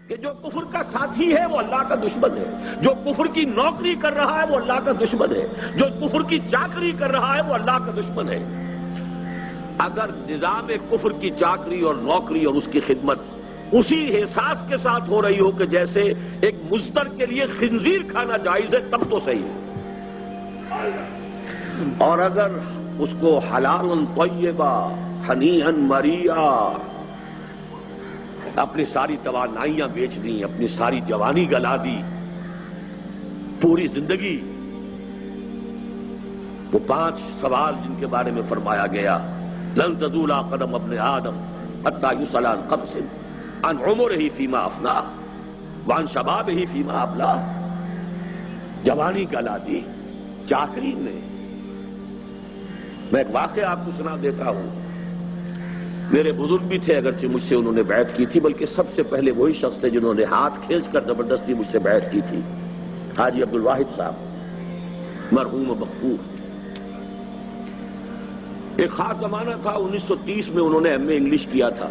کہ جو کفر کا ساتھی ہے وہ اللہ کا دشمن ہے، جو کفر کی نوکری کر رہا ہے وہ اللہ کا دشمن ہے، جو کفر کی چاکری کر رہا ہے وہ اللہ کا دشمن ہے۔ اگر نظام کفر کی چاکری اور نوکری اور اس کی خدمت اسی احساس کے ساتھ ہو رہی ہو کہ جیسے ایک مزدر کے لیے خنزیر کھانا جائز ہے، تب تو صحیح ہے۔ اور اگر اس کو حلال طیبہ ہنیئا مریئا اپنی ساری توانائیاں بیچ دیں، اپنی ساری جوانی گلا دی، پوری زندگی، وہ 5 سوال جن کے بارے میں فرمایا گیا لن تزول قدم ابن آدم حتی یسأل عن خمس عن عمرہ فیما افناہ وعن شبابہ فیما ابلاہ، جوانی گلا دی چاکری میں۔ میں ایک واقعہ آپ کو سنا دیتا ہوں، میرے بزرگ بھی تھے اگرچہ مجھ سے انہوں نے بیعت کی تھی، بلکہ سب سے پہلے وہی شخص تھے جنہوں نے ہاتھ کھینچ کر زبردستی مجھ سے بیعت کی تھی، حاجی عبدالواحد صاحب مرحوم مغفور۔ ایک خاص زمانہ تھا، 1930 میں انہوں نے ایم اے انگلش کیا تھا۔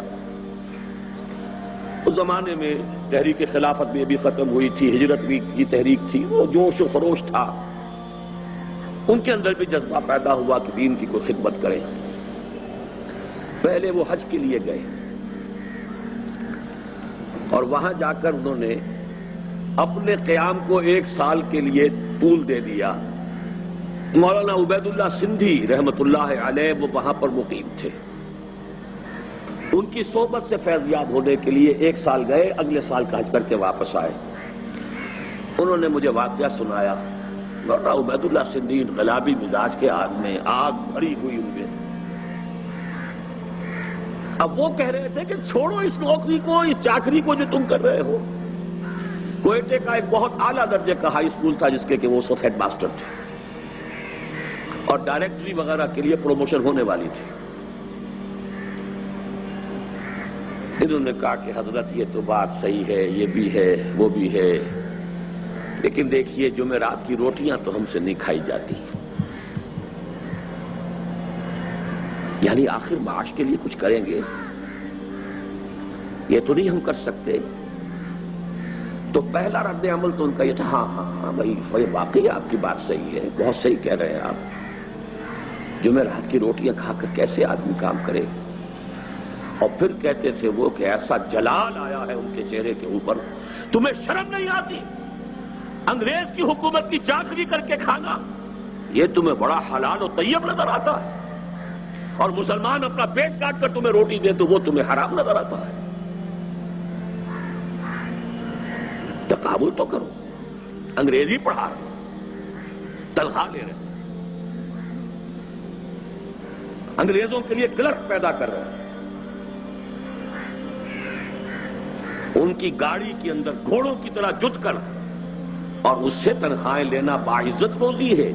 اس زمانے میں تحریک خلافت بھی ابھی ختم ہوئی تھی، ہجرت بھی کی تحریک تھی، وہ جوش و خروش تھا، ان کے اندر بھی جذبہ پیدا ہوا کہ دین کی کوئی خدمت کریں۔ پہلے وہ حج کے لیے گئے اور وہاں جا کر انہوں نے اپنے قیام کو 1 سال کے لیے طول دے دیا۔ مولانا عبید اللہ سندھی رحمت اللہ علیہ وہ وہاں پر مقیم تھے، ان کی صحبت سے فیض یاب ہونے کے لیے 1 سال گئے، اگلے سال کا حج کر کے واپس آئے۔ انہوں نے مجھے واقعہ سنایا، مولانا عبید اللہ سندھی انقلابی مزاج کے آدمی، آگ بھری ہوئی ان میں۔ اب وہ کہہ رہے تھے کہ چھوڑو اس نوکری کو، اس چاکری کو جو تم کر رہے ہو۔ کوئٹے کا ایک بہت اعلیٰ درجے کا ہائی اسکول تھا جس کے وہ اس وقت ہیڈ ماسٹر تھے، اور ڈائریکٹری وغیرہ کے لیے پروموشن ہونے والی تھی۔ انہوں نے کہا کہ حضرت یہ تو بات صحیح ہے، یہ بھی ہے وہ بھی ہے، لیکن دیکھیے جمعرات کی روٹیاں تو ہم سے نہیں کھائی جاتی، یعنی آخر معاش کے لیے کچھ کریں گے، یہ تو نہیں ہم کر سکتے۔ تو پہلا رد عمل تو ان کا یہ تھا، ہاں بھائی واقعی آپ کی بات صحیح ہے، بہت صحیح کہہ رہے ہیں آپ، جمعرات کی روٹیاں کھا کر کیسے آدمی کام کرے۔ اور پھر کہتے تھے وہ کہ ایسا جلال آیا ہے ان کے چہرے کے اوپر، تمہیں شرم نہیں آتی انگریز کی حکومت کی چاکری کر کے کھانا، یہ تمہیں بڑا حلال و طیب نظر آتا ہے، اور مسلمان اپنا پیٹ کاٹ کر تمہیں روٹی دے تو وہ تمہیں حرام نظر آتا ہے۔ تقابل تو کرو، انگریزی پڑھا رہے، تنخواہ لے رہے، انگریزوں کے لیے کلرک پیدا کر رہے ہیں، ان کی گاڑی کے اندر گھوڑوں کی طرح جت کر اور اس سے تنخواہیں لینا باعزت روزی ہے۔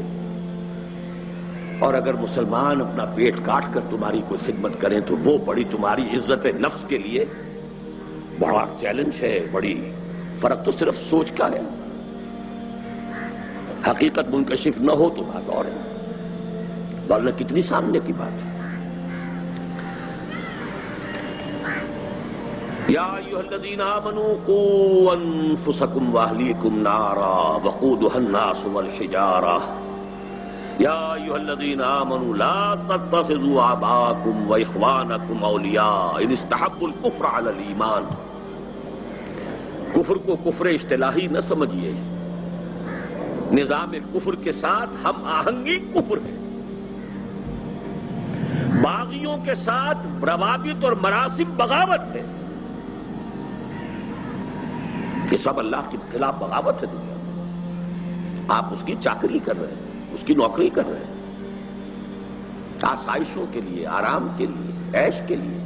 اور اگر مسلمان اپنا پیٹ کاٹ کر تمہاری کوئی خدمت کریں تو وہ بڑی تمہاری عزت نفس کے لیے بڑا چیلنج ہے، بڑی فرق تو صرف سوچ کا ہے، حقیقت منکشف نہ ہو تو بات اور ہے، ورنہ کتنی سامنے کی بات ہے۔ یا ایھا الذین آمنوا قوا انفسکم واہلیکم نارا وقودھا الناس والحجارہ یا ایھا الذین آمنوا لا تتخذوا آباءکم واخوانکم اولیاء ان استحبوا الکفر علی الایمان۔ کفر کو کفر اصطلاحی نہ سمجھیے، نظام کفر کے ساتھ ہم آہنگی کفر ہے، باغیوں کے ساتھ روابط اور مراسم بغاوت ہے، یہ سب اللہ کے خلاف بغاوت ہے۔ دنیا میں آپ اس کی چاکری کر رہے ہیں، اس کی نوکری کر رہے ہیں، آسائشوں کے لیے، آرام کے لیے، عیش کے لیے۔